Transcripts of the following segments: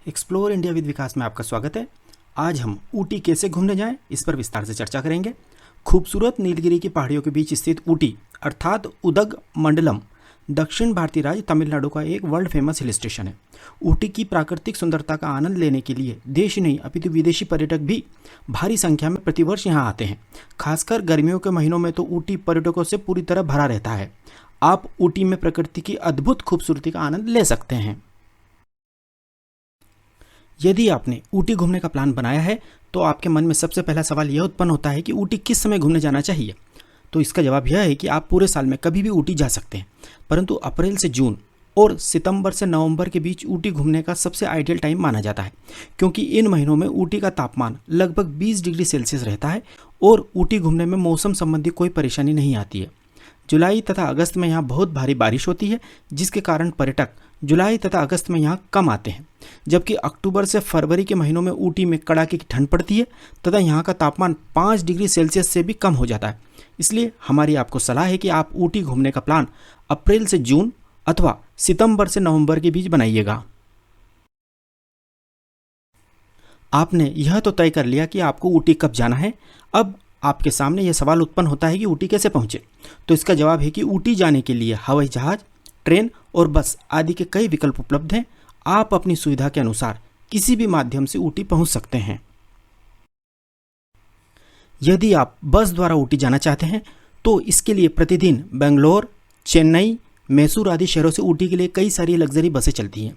Explore India with विकास में आपका स्वागत है। आज हम ऊटी कैसे घूमने जाएं इस पर विस्तार से चर्चा करेंगे। खूबसूरत नीलगिरी की पहाड़ियों के बीच स्थित ऊटी अर्थात उदग मंडलम दक्षिण भारतीय राज्य तमिलनाडु का एक वर्ल्ड फेमस हिल स्टेशन है। ऊटी की प्राकृतिक सुंदरता का आनंद लेने के लिए देश ही नहीं अपितु विदेशी पर्यटक भी भारी संख्या में प्रतिवर्ष यहाँ आते हैं। खासकर गर्मियों के महीनों में तो ऊटी पर्यटकों से पूरी तरह भरा रहता है। आप ऊटी में प्रकृति की अद्भुत खूबसूरती का आनंद ले सकते हैं। यदि आपने ऊटी घूमने का प्लान बनाया है तो आपके मन में सबसे पहला सवाल यह उत्पन्न होता है कि ऊटी किस समय घूमने जाना चाहिए। तो इसका जवाब यह है कि आप पूरे साल में कभी भी ऊटी जा सकते हैं, परंतु अप्रैल से जून और सितंबर से नवंबर के बीच ऊटी घूमने का सबसे आइडियल टाइम माना जाता है, क्योंकि इन महीनों में ऊटी का तापमान लगभग 20 डिग्री सेल्सियस रहता है और ऊटी घूमने में मौसम संबंधी कोई परेशानी नहीं आती है। जुलाई तथा अगस्त में यहाँ बहुत भारी बारिश होती है, जिसके कारण पर्यटक जुलाई तथा अगस्त में यहाँ कम आते हैं, जबकि अक्टूबर से फरवरी के महीनों में ऊटी में कड़ाके की ठंड पड़ती है तथा यहाँ का तापमान 5 डिग्री सेल्सियस से भी कम हो जाता है। इसलिए हमारी आपको सलाह है कि आप ऊटी घूमने का प्लान अप्रैल से जून अथवा सितंबर से नवंबर के बीच बनाइएगा। आपने यह तो तय कर लिया कि आपको ऊटी कब जाना है। अब आपके सामने यह सवाल उत्पन्न होता है कि ऊटी कैसे पहुंचे। तो इसका जवाब है कि ऊटी जाने के लिए हवाई जहाज, ट्रेन और बस आदि के कई विकल्प उपलब्ध हैं। आप अपनी सुविधा के अनुसार किसी भी माध्यम से ऊटी पहुंच सकते हैं। यदि आप बस द्वारा ऊटी जाना चाहते हैं तो इसके लिए प्रतिदिन बेंगलोर, चेन्नई, मैसूर आदि शहरों से ऊटी के लिए कई सारी लग्जरी बसें चलती हैं।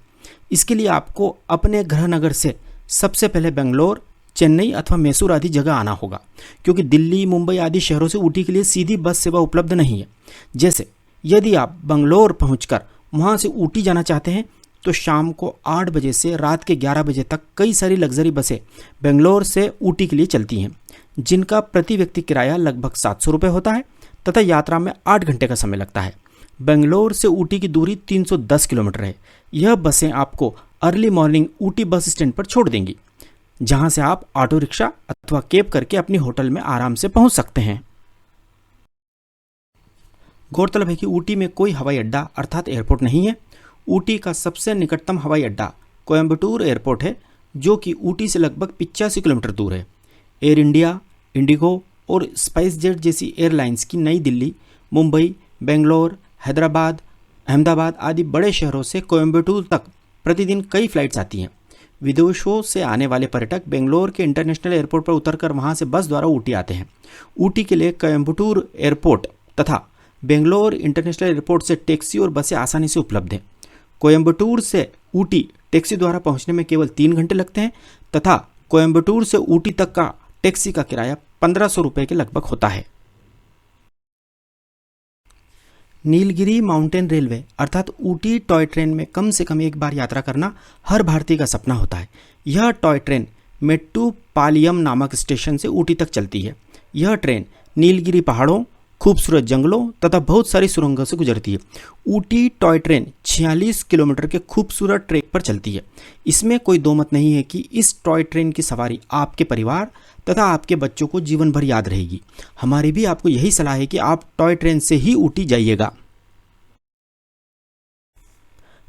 इसके लिए आपको अपने गृह नगर से सबसे पहले बेंगलोर, चेन्नई अथवा मैसूर आदि जगह आना होगा, क्योंकि दिल्ली, मुंबई आदि शहरों से ऊटी के लिए सीधी बस सेवा उपलब्ध नहीं है। जैसे यदि आप बंगलोर पहुंचकर वहां से ऊटी जाना चाहते हैं तो शाम को 8 बजे से रात के 11 बजे तक कई सारी लग्जरी बसें बेंगलोर से ऊटी के लिए चलती हैं, जिनका प्रति व्यक्ति किराया लगभग 700 रुपये होता है तथा यात्रा में 8 घंटे का समय लगता है। बेंगलोर से ऊटी की दूरी 310 किलोमीटर है। यह बसें आपको early morning Ooty bus stand पर छोड़ देंगी, जहां से आप ऑटो रिक्शा अथवा कैब करके अपनी होटल में आराम से पहुंच सकते हैं। गौरतलब है कि ऊटी में कोई हवाई अड्डा अर्थात एयरपोर्ट नहीं है। ऊटी का सबसे निकटतम हवाई अड्डा कोयम्बटूर एयरपोर्ट है, जो कि ऊटी से लगभग 85 किलोमीटर दूर है। एयर इंडिया, इंडिगो और स्पाइस जेट जैसी एयरलाइंस की नई दिल्ली, मुंबई, बेंगलोर, हैदराबाद, अहमदाबाद आदि बड़े शहरों से कोयम्बटूर तक प्रतिदिन कई फ्लाइट्स आती हैं। विदेशों से आने वाले पर्यटक बेंगलोर के इंटरनेशनल एयरपोर्ट पर उतरकर वहां से बस द्वारा ऊटी आते हैं। ऊटी के लिए कोयम्बटूर एयरपोर्ट तथा बेंगलोर इंटरनेशनल एयरपोर्ट से टैक्सी और बसें आसानी से उपलब्ध हैं। कोयम्बटूर से ऊटी टैक्सी द्वारा पहुंचने में केवल 3 घंटे लगते हैं तथा कोयम्बटूर से ऊटी तक का टैक्सी का किराया 1500 रुपये के लगभग होता है। नीलगिरी माउंटेन रेलवे अर्थात ऊटी टॉय ट्रेन में कम से कम एक बार यात्रा करना हर भारतीय का सपना होता है। यह टॉय ट्रेन मेट्टुपालियम नामक स्टेशन से ऊटी तक चलती है। यह ट्रेन नीलगिरी पहाड़ों, खूबसूरत जंगलों तथा बहुत सारी सुरंगों से गुजरती है। ऊटी टॉय ट्रेन 46 किलोमीटर के खूबसूरत ट्रैक पर चलती है। इसमें कोई दो मत नहीं है कि इस टॉय ट्रेन की सवारी आपके परिवार तथा आपके बच्चों को जीवन भर याद रहेगी। हमारी भी आपको यही सलाह है कि आप टॉय ट्रेन से ही ऊटी जाइएगा।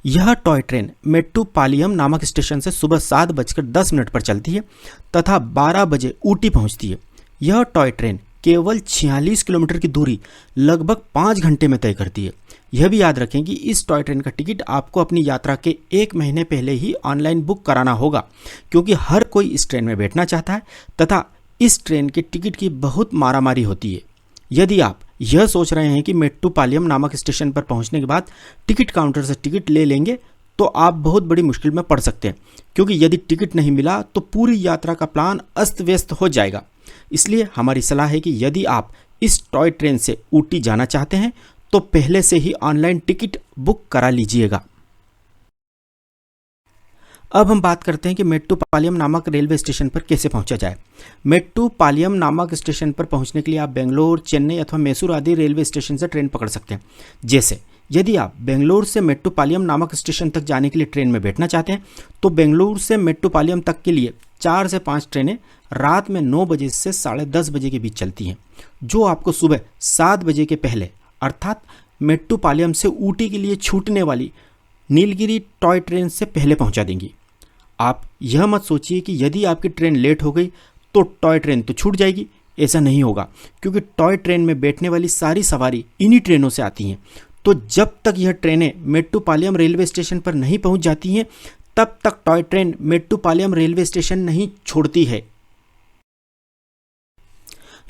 यह टॉय ट्रेन मेट्टुपालियम नामक स्टेशन से सुबह 7:10 पर चलती है तथा 12 बजे ऊटी पहुंचती है। यह टॉय ट्रेन केवल 46 किलोमीटर की दूरी लगभग 5 घंटे में तय करती है। यह भी याद रखें कि इस टॉय ट्रेन का टिकट आपको अपनी यात्रा के 1 महीने पहले ही ऑनलाइन बुक कराना होगा, क्योंकि हर कोई इस ट्रेन में बैठना चाहता है तथा इस ट्रेन के टिकट की बहुत मारामारी होती है। यदि आप यह सोच रहे हैं कि मेट्टुपालियम नामक स्टेशन पर पहुंचने के बाद टिकट काउंटर से टिकट ले लेंगे तो आप बहुत बड़ी मुश्किल में पड़ सकते हैं, क्योंकि यदि टिकट नहीं मिला तो पूरी यात्रा का प्लान अस्त व्यस्त हो जाएगा। इसलिए हमारी सलाह है कि यदि आप इस टॉय ट्रेन से ऊटी जाना चाहते हैं तो पहले से ही ऑनलाइन टिकट बुक करा लीजिएगा। अब हम बात करते हैं कि मेट्टुपालियम नामक रेलवे स्टेशन पर कैसे पहुंचा जाए। मेट्टुपालियम नामक स्टेशन पर पहुंचने के लिए आप बेंगलोर, चेन्नई अथवा मैसूर आदि रेलवे स्टेशन से ट्रेन पकड़ सकते हैं। जैसे यदि आप बेंगलोर से मेट्टुपालियम नामक स्टेशन तक जाने के लिए ट्रेन में बैठना चाहते हैं तो बेंगलुरु से मेट्टुपालियम तक के लिए 4 से 5 ट्रेनें रात में 9 बजे से 10:30 बजे के बीच चलती हैं, जो आपको सुबह 7 बजे के पहले अर्थात मेट्टुपालियम से ऊटी के लिए छूटने वाली नीलगिरी टॉय ट्रेन से पहले पहुंचा देंगी। आप यह मत सोचिए कि यदि आपकी ट्रेन लेट हो गई तो टॉय ट्रेन तो छूट जाएगी। ऐसा नहीं होगा, क्योंकि टॉय ट्रेन में बैठने वाली सारी सवारी इन्हीं ट्रेनों से आती हैं। तो जब तक यह ट्रेनें मेट्टुपालयम रेलवे स्टेशन पर नहीं पहुंच जाती हैं, तब तक toy train Mettupalayam railway station नहीं छोड़ती है।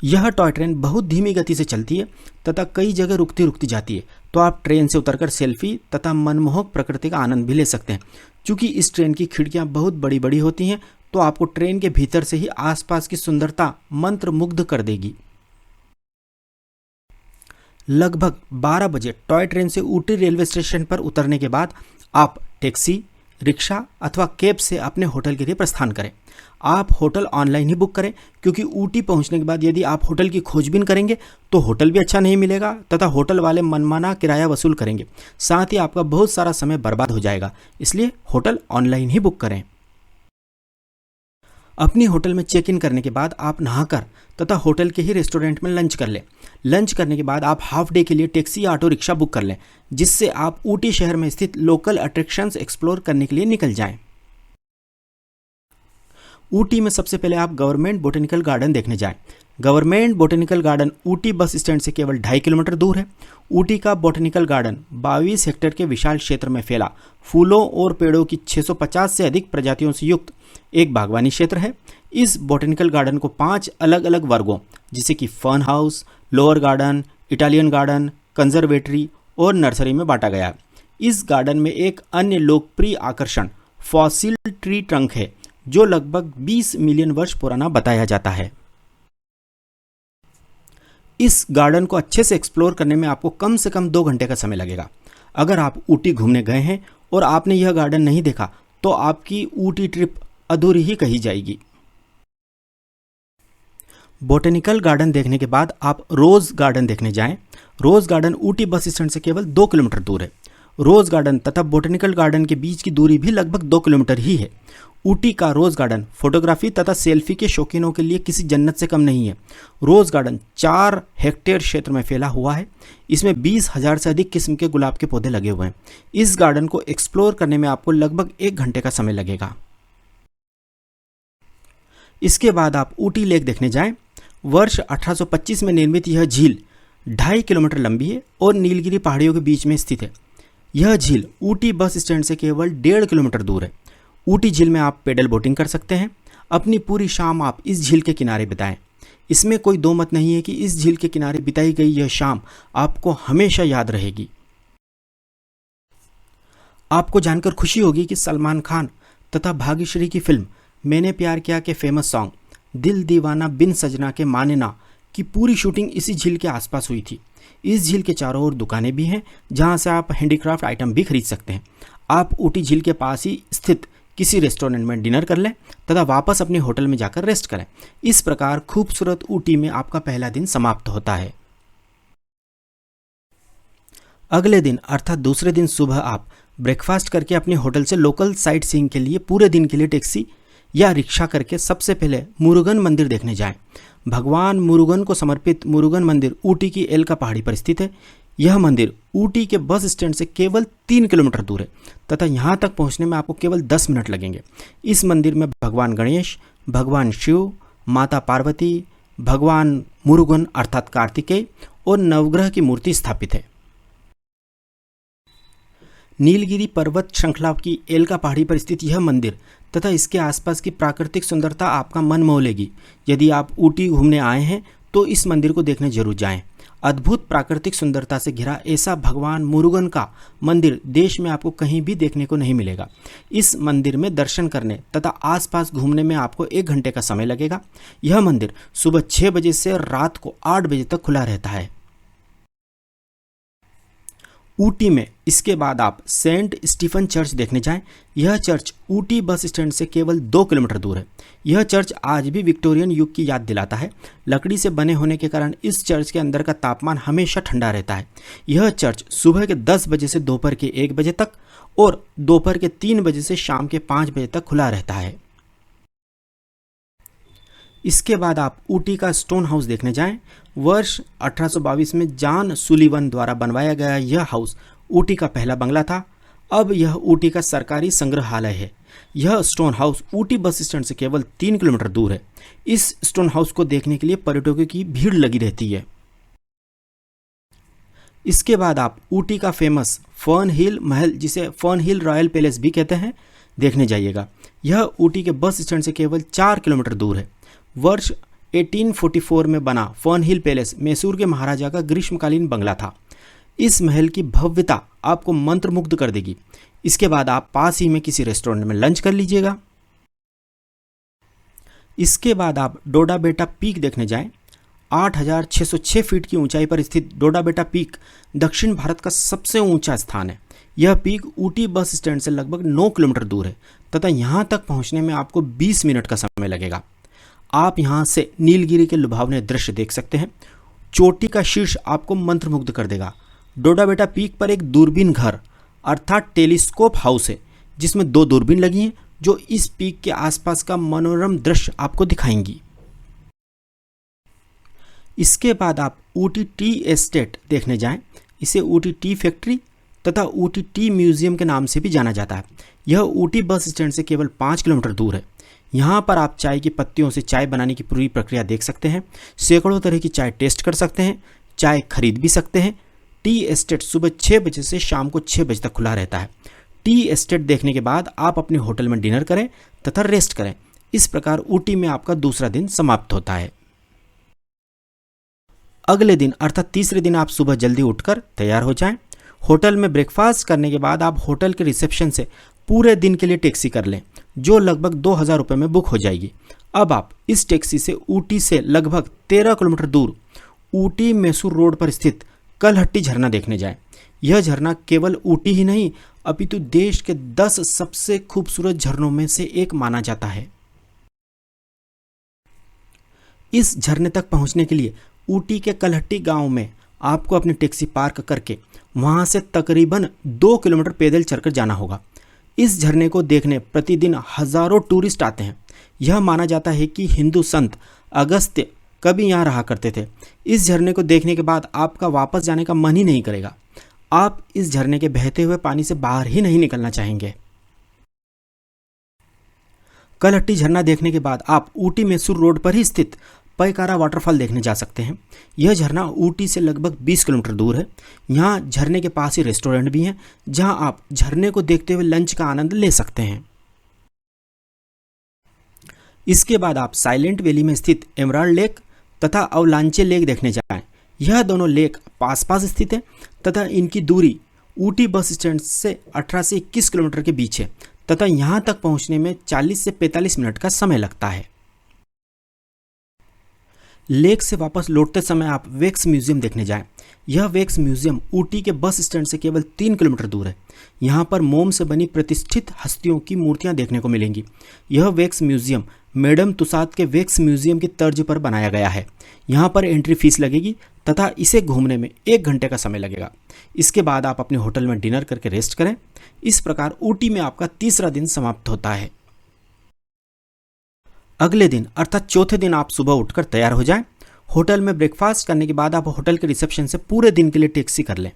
यह टॉय ट्रेन बहुत धीमी गति से चलती है तथा कई जगह रुकती रुकती जाती है, तो आप ट्रेन से उतरकर सेल्फी तथा मनमोहक प्रकृति का आनंद भी ले सकते हैं। चूँकि इस ट्रेन की खिड़कियाँ बहुत बड़ी बड़ी होती हैं, तो आपको ट्रेन के भीतर से ही आसपास की सुंदरता मंत्रमुग्ध कर देगी। लगभग 12 बजे टॉय ट्रेन से ऊटी रेलवे स्टेशन पर उतरने के बाद आप टैक्सी, रिक्शा अथवा कैब से अपने होटल के लिए प्रस्थान करें। आप होटल ऑनलाइन ही बुक करें, क्योंकि ऊटी पहुंचने के बाद यदि आप होटल की खोजबीन करेंगे तो होटल भी अच्छा नहीं मिलेगा तथा होटल वाले मनमाना किराया वसूल करेंगे। साथ ही आपका बहुत सारा समय बर्बाद हो जाएगा। इसलिए होटल ऑनलाइन ही बुक करें। अपनी होटल में चेक इन करने के बाद आप नहाकर तथा होटल के ही रेस्टोरेंट में लंच कर लें। लंच करने के बाद आप हाफ डे के लिए टैक्सी या ऑटो रिक्शा बुक कर लें, जिससे आप ऊटी शहर में स्थित लोकल अट्रैक्शंस एक्सप्लोर करने के लिए निकल जाएं। ऊटी में सबसे पहले आप गवर्नमेंट बोटेनिकल गार्डन देखने जाएं। Government botanical garden Ooty bus stand से केवल 2.5 किलोमीटर दूर है। ऊटी का बोटेनिकल गार्डन 22 हेक्टेयर के विशाल क्षेत्र में फैला फूलों और पेड़ों की 650 से अधिक प्रजातियों से युक्त एक बागवानी क्षेत्र है। इस बोटेनिकल गार्डन को 5 अलग अलग वर्गों, जैसे कि fun house, lower garden, Italian garden, conservatory और नर्सरी में बांटा गया है। इस गार्डन में एक अन्य लोकप्रिय आकर्षण फॉसिल ट्री ट्रंक है, जो लगभग 20 मिलियन वर्ष पुराना बताया जाता है। इस गार्डन को अच्छे से एक्सप्लोर करने में आपको कम से कम 2 घंटे का समय लगेगा। अगर आप ऊटी घूमने गए हैं और आपने यह गार्डन नहीं देखा, तो आपकी ऊटी ट्रिप अधूरी ही कही जाएगी। बोटेनिकल गार्डन देखने के बाद आप रोज गार्डन देखने जाएं। रोज गार्डन ऊटी बस स्टैंड से केवल 2 किलोमीटर दूर है। रोज गार्डन तथा बोटेनिकल गार्डन के बीच की दूरी भी लगभग 2 किलोमीटर ही है। ऊटी का रोज गार्डन फोटोग्राफी तथा सेल्फी के शौकीनों के लिए किसी जन्नत से कम नहीं है। रोज गार्डन 4 हेक्टेयर क्षेत्र में फैला हुआ है। इसमें 20,000 से अधिक किस्म के गुलाब के पौधे लगे हुए हैं। इस गार्डन को एक्सप्लोर करने में आपको लगभग 1 घंटे का समय लगेगा। इसके बाद आप ऊटी लेक देखने जाएं। वर्ष 1825 में निर्मित यह झील 2.5 किलोमीटर लंबी है और नीलगिरी पहाड़ियों के बीच में स्थित है। यह झील ऊटी बस स्टैंड से केवल 1.5 किलोमीटर दूर है। ऊटी झील में आप पेडल बोटिंग कर सकते हैं। अपनी पूरी शाम आप इस झील के किनारे बिताएं। इसमें कोई दो मत नहीं है कि इस झील के किनारे बिताई गई यह शाम आपको हमेशा याद रहेगी। आपको जानकर खुशी होगी कि सलमान खान तथा भाग्यश्री की फिल्म मैंने प्यार किया के फेमस सॉन्ग दिल दीवाना बिन सजना के माने ना की पूरी शूटिंग इसी झील के आसपास हुई थी। इस झील के चारों ओर दुकानें भी हैं, जहां से आप हैंडीक्राफ्ट आइटम भी खरीद सकते हैं। आप ऊटी झील के पास ही स्थित किसी रेस्टोरेंट में डिनर कर लें तथा वापस अपने होटल में जाकर रेस्ट करें। इस प्रकार खूबसूरत ऊटी में आपका पहला दिन समाप्त होता है। अगले दिन अर्थात दूसरे दिन सुबह आप ब्रेकफास्ट करके अपने होटल से लोकल साइट सीइंग के लिए पूरे दिन के लिए टैक्सी या रिक्शा करके सबसे पहले मुरुगन मंदिर देखने जाएं। भगवान मुरुगन को समर्पित मुरुगन मंदिर ऊटी की एलका पहाड़ी पर स्थित है। यह मंदिर ऊटी के बस स्टैंड से केवल 3 किलोमीटर दूर है तथा यहाँ तक पहुँचने में आपको केवल 10 मिनट लगेंगे। इस मंदिर में भगवान गणेश, भगवान शिव, माता पार्वती, भगवान मुरुगन अर्थात कार्तिकेय और नवग्रह की मूर्ति स्थापित है। नीलगिरी पर्वत श्रृंखला की एलका पहाड़ी पर स्थित यह मंदिर तथा इसके आसपास की प्राकृतिक सुंदरता आपका मन मोह लेगी। यदि आप ऊटी घूमने आए हैं तो इस मंदिर को देखने जरूर जाएं। अद्भुत प्राकृतिक सुंदरता से घिरा ऐसा भगवान मुरुगन का मंदिर देश में आपको कहीं भी देखने को नहीं मिलेगा। इस मंदिर में दर्शन करने तथा आसपास घूमने में आपको 1 घंटे का समय लगेगा। यह मंदिर सुबह 6 बजे से रात को 8 बजे तक खुला रहता है। ऊटी में इसके बाद आप सेंट स्टीफन चर्च देखने जाएं। यह चर्च ऊटी बस स्टैंड से केवल 2 किलोमीटर दूर है। यह चर्च आज भी विक्टोरियन युग की याद दिलाता है। लकड़ी से बने होने के कारण इस चर्च के अंदर का तापमान हमेशा ठंडा रहता है। यह चर्च सुबह के 10 बजे से दोपहर के 1 बजे तक और दोपहर के 3 बजे से शाम के 5 बजे तक खुला रहता है। इसके बाद आप ऊटी का स्टोन हाउस देखने जाएं। वर्ष 1822 में जॉन सुलिवन द्वारा बनवाया गया यह हाउस ऊटी का पहला बंगला था। अब यह ऊटी का सरकारी संग्रहालय है। यह stone house Ooty bus stand से केवल 3 किलोमीटर दूर है। इस स्टोन हाउस को देखने के लिए पर्यटकों की भीड़ लगी रहती है। इसके बाद आप ऊटी का फेमस फर्न हिल महल, जिसे फर्न हिल रॉयल पैलेस भी कहते हैं, देखने जाइएगा। यह ऊटी के बस स्टैंड से केवल 4 किलोमीटर दूर है। वर्ष 1844 में बना फर्न हिल पैलेस मैसूर के महाराजा का ग्रीष्मकालीन बंगला था। इस महल की भव्यता आपको मंत्रमुग्ध कर देगी। इसके बाद आप पास ही में किसी रेस्टोरेंट में लंच कर लीजिएगा। इसके बाद आप डोडा बेटा पीक देखने जाएं। 8,606 फीट की ऊंचाई पर स्थित डोडा बेटा पीक दक्षिण भारत का सबसे ऊंचा स्थान है। यह पीक ऊटी बस स्टैंड से लगभग 9 किलोमीटर दूर है तथा यहाँ तक पहुँचने में आपको 20 मिनट का समय लगेगा। आप यहाँ से नीलगिरी के लुभावने दृश्य देख सकते हैं। चोटी का शीर्ष आपको मंत्रमुग्ध कर देगा। डोडा बेटा पीक पर एक दूरबीन घर अर्थात टेलीस्कोप हाउस है, जिसमें 2 दूरबीन लगी हैं जो इस पीक के आसपास का मनोरम दृश्य आपको दिखाएंगी। इसके बाद आप ऊटी टी एस्टेट देखने जाएं। इसे ऊटी टी फैक्ट्री तथा ऊटी टी म्यूजियम के नाम से भी जाना जाता है। यह ऊटी बस स्टैंड से केवल 5 किलोमीटर दूर है। यहाँ पर आप चाय की पत्तियों से चाय बनाने की पूरी प्रक्रिया देख सकते हैं। सैकड़ों तरह की चाय टेस्ट कर सकते हैं, चाय खरीद भी सकते हैं। टी एस्टेट सुबह 6 बजे से शाम को 6 बजे तक खुला रहता है। टी एस्टेट देखने के बाद आप अपने होटल में डिनर करें तथा रेस्ट करें। इस प्रकार ऊटी में आपका दूसरा दिन समाप्त होता है। अगले दिन अर्थात तीसरे दिन आप सुबह जल्दी उठकर तैयार हो जाएं। होटल में ब्रेकफास्ट करने के बाद आप होटल के रिसेप्शन से पूरे दिन के लिए टैक्सी कर लें, जो लगभग 2,000 रुपये में बुक हो जाएगी। अब आप इस टैक्सी से ऊटी से लगभग 13 किलोमीटर दूर ऊटी मैसूर रोड पर स्थित कलहट्टी झरना देखने जाएं। यह झरना केवल ऊटी ही नहीं अपितु देश के 10 सबसे खूबसूरत झरनों में से एक माना जाता है। इस झरने तक पहुंचने के लिए ऊटी के कलहट्टी गांव में आपको अपनी टैक्सी पार्क करके वहां से तकरीबन 2 किलोमीटर पैदल चलकर जाना होगा। इस झरने को देखने प्रतिदिन हजारों टूरिस्ट आते हैं। यह माना जाता है कि हिंदू संत अगस्त्य कभी यहाँ रहा करते थे। इस झरने को देखने के बाद आपका वापस जाने का मन ही नहीं करेगा। आप इस झरने के बहते हुए पानी से बाहर ही नहीं निकलना चाहेंगे। कलहट्टी झरना देखने के बाद आप ऊटी मैसूर रोड पर ही स्थित पैकारा वाटरफॉल देखने जा सकते हैं। यह झरना ऊटी से लगभग 20 किलोमीटर दूर है। यहाँ झरने के पास ही रेस्टोरेंट भी हैं, जहां आप झरने को देखते हुए लंच का आनंद ले सकते हैं। इसके बाद आप साइलेंट वैली में स्थित एमराल्ड लेक तथा अवलांचे लेक देखने जाएं। यह दोनों लेक पास पास स्थित हैं तथा इनकी दूरी ऊटी बस स्टैंड से 18 से 21 किलोमीटर के बीच है तथा यहाँ तक पहुँचने में 40 से 45 मिनट का समय लगता है। लेक से वापस लौटते समय आप वैक्स म्यूजियम देखने जाएं। यह वैक्स म्यूजियम ऊटी के बस स्टैंड से केवल 3 किलोमीटर दूर है। यहाँ पर मोम से बनी प्रतिष्ठित हस्तियों की मूर्तियाँ देखने को मिलेंगी। यह वैक्स म्यूजियम मैडम तुसाद के वैक्स म्यूजियम की तर्ज पर बनाया गया है। यहाँ पर एंट्री फीस लगेगी तथा इसे घूमने में 1 घंटे का समय लगेगा। इसके बाद आप अपने होटल में डिनर करके रेस्ट करें। इस प्रकार ऊटी में आपका तीसरा दिन समाप्त होता है। अगले दिन अर्थात चौथे दिन आप सुबह उठकर तैयार हो जाएं। होटल में ब्रेकफास्ट करने के बाद आप होटल के रिसेप्शन से पूरे दिन के लिए टैक्सी कर लें,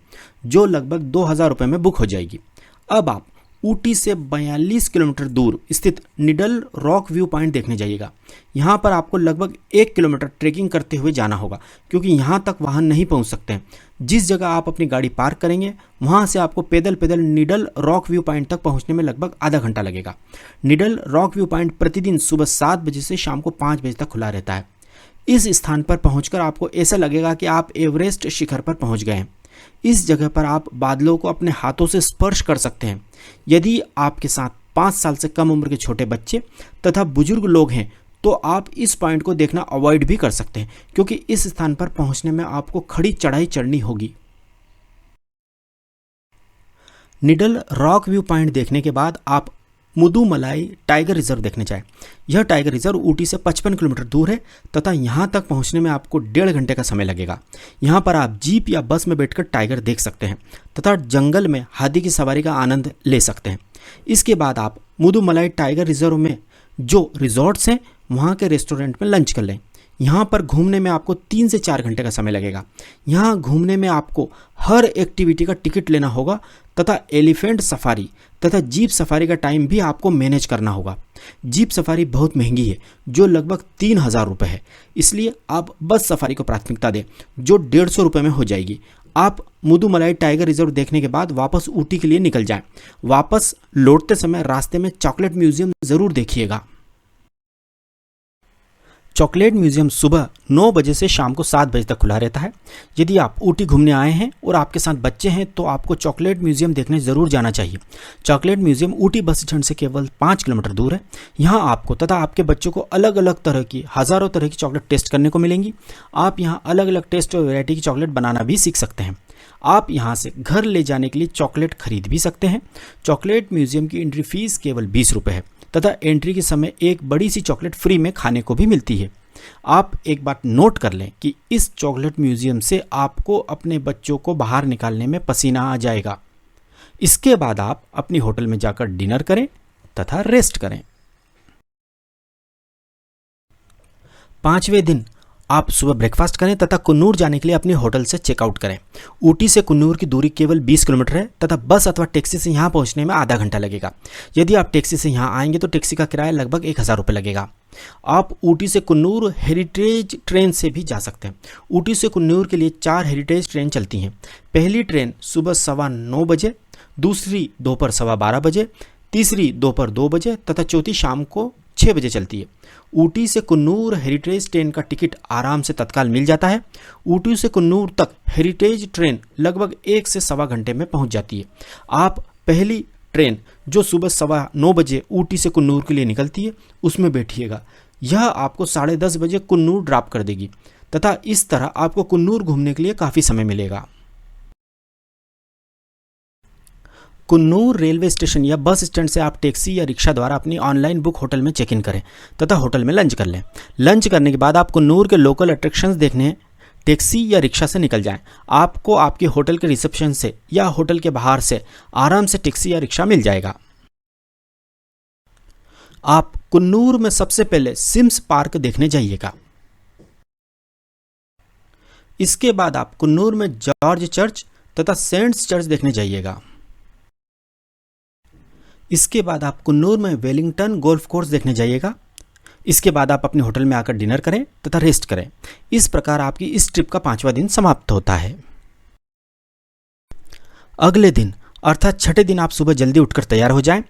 जो लगभग 2,000 रुपये में बुक हो जाएगी। अब आप ऊटी से 42 किलोमीटर दूर स्थित निडल रॉक व्यू पॉइंट देखने जाइएगा। यहाँ पर आपको लगभग 1 किलोमीटर ट्रेकिंग करते हुए जाना होगा, क्योंकि यहाँ तक वाहन नहीं पहुँच सकते हैं। जिस जगह आप अपनी गाड़ी पार्क करेंगे वहाँ से आपको पैदल पैदल निडल रॉक व्यू पॉइंट तक पहुँचने में लगभग आधा घंटा लगेगा। निडल रॉक व्यू पॉइंट प्रतिदिन सुबह 7 बजे से शाम को 5 बजे तक खुला रहता है। इस स्थान पर पहुंचकर आपको ऐसा लगेगा कि आप एवरेस्ट शिखर पर पहुंच गए हैं। इस जगह पर आप बादलों को अपने हाथों से स्पर्श कर सकते हैं। यदि आपके साथ 5 साल से कम उम्र के छोटे बच्चे तथा बुजुर्ग लोग हैं तो आप इस पॉइंट को देखना अवॉइड भी कर सकते हैं, क्योंकि इस स्थान पर पहुंचने में आपको खड़ी चढ़ाई चढ़नी होगी। निडल रॉक व्यू पॉइंट देखने के बाद आप मुदुमलाई टाइगर रिजर्व देखने जाएं। यह टाइगर रिजर्व ऊटी से 55 किलोमीटर दूर है तथा यहाँ तक पहुँचने में आपको 1.5 घंटे का समय लगेगा। यहाँ पर आप जीप या बस में बैठकर टाइगर देख सकते हैं तथा जंगल में हाथी की सवारी का आनंद ले सकते हैं। इसके बाद आप मुदुमलाई टाइगर रिजर्व में जो रिजॉर्ट्स हैं वहाँ के रेस्टोरेंट में लंच कर लें। यहाँ पर घूमने में आपको 3 से 4 घंटे का समय लगेगा। यहाँ घूमने में आपको हर एक्टिविटी का टिकट लेना होगा तथा एलिफेंट सफारी तथा जीप सफारी का टाइम भी आपको मैनेज करना होगा। जीप सफारी बहुत महंगी है, जो लगभग 3,000 रुपये है, इसलिए आप बस सफारी को प्राथमिकता दें जो 150 रुपये में हो जाएगी। आप मुदुमलाई टाइगर रिजर्व देखने के बाद वापस ऊटी के लिए निकल जाएं। वापस लौटते समय रास्ते में चॉकलेट म्यूजियम जरूर देखिएगा। चॉकलेट म्यूजियम सुबह 9 बजे से शाम को 7 बजे तक खुला रहता है। यदि आप ऊटी घूमने आए हैं और आपके साथ बच्चे हैं तो आपको चॉकलेट म्यूजियम देखने ज़रूर जाना चाहिए। Chocolate museum Ooty bus stand से केवल 5 किलोमीटर दूर है। यहाँ आपको तथा आपके बच्चों को अलग अलग तरह की हज़ारों तरह की चॉकलेट टेस्ट करने को मिलेंगी। आप यहाँ अलग अलग टेस्ट और वैरायटी की चॉकलेट बनाना भी सीख सकते हैं। आप यहाँ से घर ले जाने के लिए चॉकलेट खरीद भी सकते हैं। चॉकलेट म्यूजियम की एंट्री फीस केवल 20 रुपये है तथा एंट्री के समय एक बड़ी सी चॉकलेट फ्री में खाने को भी मिलती है। आप एक बात नोट कर लें कि इस चॉकलेट म्यूजियम से आपको अपने बच्चों को बाहर निकालने में पसीना आ जाएगा। इसके बाद आप अपनी होटल में जाकर डिनर करें तथा रेस्ट करें। 5वें दिन आप सुबह ब्रेकफास्ट करें तथा कुन्नूर जाने के लिए अपने होटल से चेकआउट करें। ऊटी से कुन्नूर की दूरी केवल 20 किलोमीटर है तथा बस अथवा टैक्सी से यहाँ पहुँचने में आधा घंटा लगेगा। यदि आप टैक्सी से यहाँ आएंगे तो टैक्सी का किराया लगभग 1,000 रुपये लगेगा। आप ऊटी से कुन्नूर हेरिटेज ट्रेन से भी जा सकते हैं। ऊटी से कुन्नूर के लिए 4 हेरिटेज ट्रेन चलती हैं। पहली ट्रेन सुबह 9:15 बजे, दूसरी दोपहर 12:15 बजे, तीसरी दोपहर 2 बजे तथा चौथी शाम को 6 बजे चलती है। ऊटी से कुन्नूर हेरिटेज ट्रेन का टिकट आराम से तत्काल मिल जाता है। ऊटी से कुन्नूर तक हेरिटेज ट्रेन लगभग 1 से सवा घंटे में पहुंच जाती है। आप पहली ट्रेन जो सुबह 9:15 बजे ऊटी से कुन्नूर के लिए निकलती है उसमें बैठिएगा। यह आपको 10:30 बजे कुन्नूर ड्रॉप कर देगी तथा इस तरह आपको कुन्नूर घूमने के लिए काफ़ी समय मिलेगा। कुन्नूर रेलवे स्टेशन या बस स्टैंड से आप टैक्सी या रिक्शा द्वारा अपनी ऑनलाइन बुक होटल में चेक इन करें तथा होटल में लंच कर लें। लंच करने के बाद आप कुन्नूर के लोकल अट्रैक्शंस देखने टैक्सी या रिक्शा से निकल जाएं। आपको आपके होटल के रिसेप्शन से या होटल के बाहर से आराम से टैक्सी या रिक्शा मिल जाएगा। आप कुन्नूर में सबसे पहले सिम्स पार्क देखने जाइएगा। इसके बाद आप कुन्नूर में जॉर्ज चर्च तथा सेंट्स चर्च देखने जाइएगा। इसके बाद आप कुन्नूर में वेलिंगटन गोल्फ कोर्स देखने जाइएगा। इसके बाद आप अपने होटल में आकर डिनर करें तथा रेस्ट करें। इस प्रकार आपकी इस ट्रिप का 5वां दिन समाप्त होता है। अगले दिन अर्थात छठे दिन आप सुबह जल्दी उठकर तैयार हो जाएं।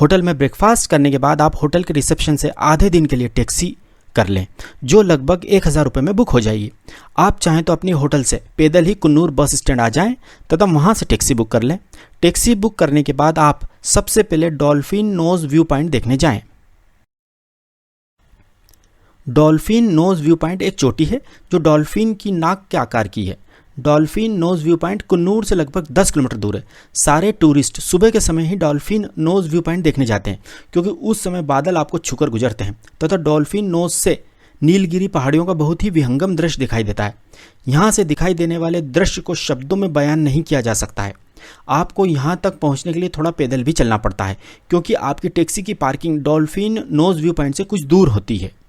होटल में ब्रेकफास्ट करने के बाद आप होटल के रिसेप्शन से आधे दिन के लिए टैक्सी कर लें जो लगभग 1,000 रुपये में बुक हो जाएगी। आप चाहें तो अपनी होटल से पैदल ही कुन्नूर बस स्टैंड आ जाएं तथा वहां से टैक्सी बुक कर लें। टैक्सी बुक करने के बाद आप सबसे पहले डॉल्फिन नोज व्यू पॉइंट देखने जाएं। डॉल्फिन नोज व्यू पॉइंट एक चोटी है जो डॉल्फिन की नाक के आकार की है। Dolphin nose view point Coonoor से लगभग 10 किलोमीटर दूर है। सारे टूरिस्ट सुबह के समय ही डॉल्फिन नोज व्यू पॉइंट देखने जाते हैं क्योंकि उस समय बादल आपको छूकर गुजरते हैं तथा डॉल्फिन नोज से नीलगिरी पहाड़ियों का बहुत ही विहंगम दृश्य दिखाई देता है। यहाँ से दिखाई देने वाले दृश्य को शब्दों में बयान नहीं किया जा सकता है। आपको यहाँ तक पहुँचने के लिए थोड़ा पैदल भी चलना पड़ता है क्योंकि आपकी टैक्सी की parking dolphin nose view point से कुछ दूर होती है।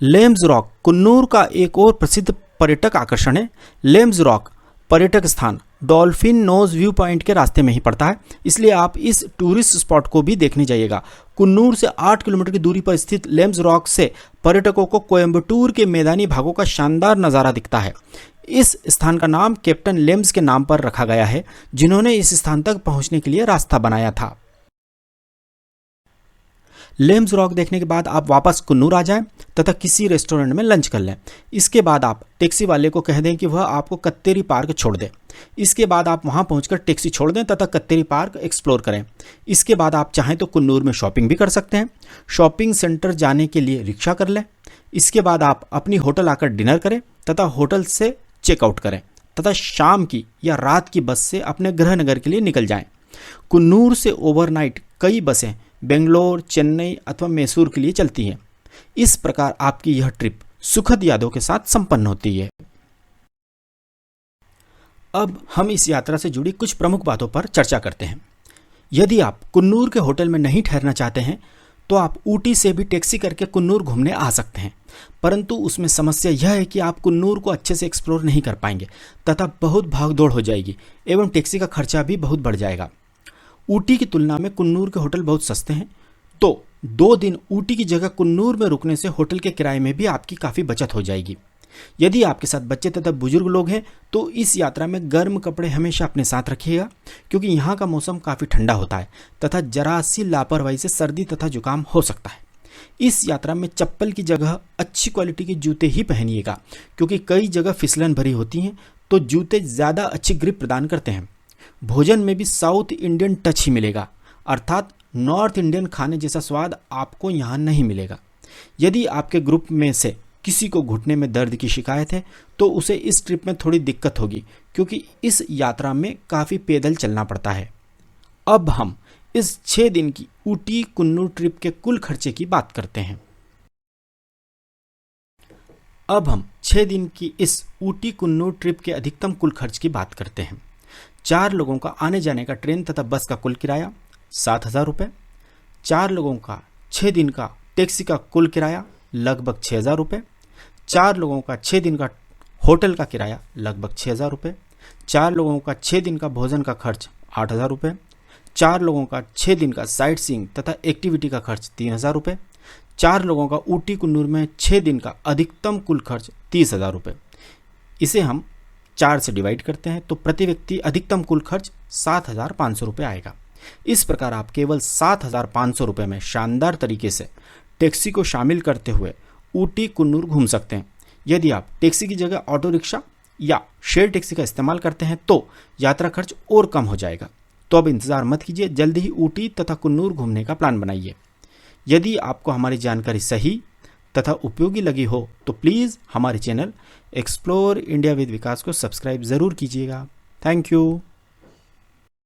लेम्स रॉक कुन्नूर का एक और प्रसिद्ध पर्यटक आकर्षण है। लेम्स रॉक पर्यटक स्थान डॉल्फिन नोज व्यू पॉइंट के रास्ते में ही पड़ता है, इसलिए आप इस टूरिस्ट स्पॉट को भी देखने जाइएगा। कुन्नूर से 8 किलोमीटर की दूरी पर स्थित लेम्स रॉक से पर्यटकों को कोयम्बटूर के मैदानी भागों का शानदार नज़ारा दिखता है। इस स्थान का नाम कैप्टन लेम्स के नाम पर रखा गया है जिन्होंने इस स्थान तक पहुंचने के लिए रास्ता बनाया था। लेम्स रॉक देखने के बाद आप वापस कुन्नूर आ जाएं तथा किसी रेस्टोरेंट में लंच कर लें। इसके बाद आप टैक्सी वाले को कह दें कि वह आपको कत्तेरी पार्क छोड़ दे। इसके बाद आप वहां पहुंचकर टैक्सी छोड़ दें तथा कत्तेरी पार्क एक्सप्लोर करें। इसके बाद आप चाहें तो कुन्नूर में शॉपिंग भी कर सकते हैं। शॉपिंग सेंटर जाने के लिए रिक्शा कर लें। इसके बाद आप अपनी होटल आकर डिनर करें तथा होटल से चेकआउट करें तथा शाम की या रात की बस से अपने गृह नगर के लिए निकल जाएं। कुन्नूर से ओवरनाइट कई बसें बेंगलोर, चेन्नई अथवा मैसूर के लिए चलती हैं। इस प्रकार आपकी यह ट्रिप सुखद यादों के साथ संपन्न होती है। अब हम इस यात्रा से जुड़ी कुछ प्रमुख बातों पर चर्चा करते हैं। यदि आप कुन्नूर के होटल में नहीं ठहरना चाहते हैं तो आप ऊटी से भी टैक्सी करके कुन्नूर घूमने आ सकते हैं, परंतु उसमें समस्या यह है कि आप कुन्नूर को अच्छे से एक्सप्लोर नहीं कर पाएंगे तथा बहुत भागदौड़ हो जाएगी एवं टैक्सी का खर्चा भी बहुत बढ़ जाएगा। ऊटी की तुलना में कुन्नूर के होटल बहुत सस्ते हैं, तो 2 दिन ऊटी की जगह कुन्नूर में रुकने से होटल के किराए में भी आपकी काफ़ी बचत हो जाएगी। यदि आपके साथ बच्चे तथा बुजुर्ग लोग हैं तो इस यात्रा में गर्म कपड़े हमेशा अपने साथ रखिएगा, क्योंकि यहाँ का मौसम काफ़ी ठंडा होता है तथा जरा सी लापरवाही से सर्दी तथा जुकाम हो सकता है। इस यात्रा में चप्पल की जगह अच्छी क्वालिटी के जूते ही पहनिएगा, क्योंकि कई जगह फिसलन भरी होती हैं, तो जूते ज़्यादा अच्छी ग्रिप प्रदान करते हैं। भोजन में भी साउथ इंडियन टच ही मिलेगा, अर्थात नॉर्थ इंडियन खाने जैसा स्वाद आपको यहाँ नहीं मिलेगा। यदि आपके ग्रुप में से किसी को घुटने में दर्द की शिकायत है तो उसे इस ट्रिप में थोड़ी दिक्कत होगी, क्योंकि इस यात्रा में काफ़ी पैदल चलना पड़ता है। अब हम इस 6 दिन की ऊटी कुन्नूर ट्रिप के कुल खर्चे की बात करते हैं। अब हम 6 दिन की इस ऊटी कुन्नूर ट्रिप के अधिकतम कुल खर्च की बात करते हैं। 4 लोगों का आने जाने का ट्रेन तथा बस का कुल किराया 7,000 रुपये। 4 लोगों का 6 दिन का टैक्सी का कुल किराया लगभग 6,000 रुपये। 4 लोगों का 6 दिन का होटल का किराया लगभग 6,000 रुपये। 4 लोगों का 6 दिन का भोजन का खर्च 8,000 रुपये। 4 लोगों का 6 दिन का साइट सीइंग तथा एक्टिविटी का खर्च 3,000 रुपये। 4 लोगों का ऊटी कुन्नूर में 6 दिन का अधिकतम कुल खर्च 30,000 रुपये। इसे हम 4 से डिवाइड करते हैं तो प्रति व्यक्ति अधिकतम कुल खर्च 7,500 रुपये आएगा। इस प्रकार आप केवल 7,500 रुपये में शानदार तरीके से टैक्सी को शामिल करते हुए ऊटी कुन्नूर घूम सकते हैं। यदि आप टैक्सी की जगह ऑटो रिक्शा या शेयर टैक्सी का इस्तेमाल करते हैं तो यात्रा खर्च और कम हो जाएगा। तो अब इंतज़ार मत कीजिए, जल्दी ही ऊटी तथा कुन्नूर घूमने का प्लान बनाइए। यदि आपको हमारी जानकारी सही तथा उपयोगी लगी हो तो प्लीज़ हमारे चैनल एक्सप्लोर इंडिया विद विकास को सब्सक्राइब ज़रूर कीजिएगा। Thank you.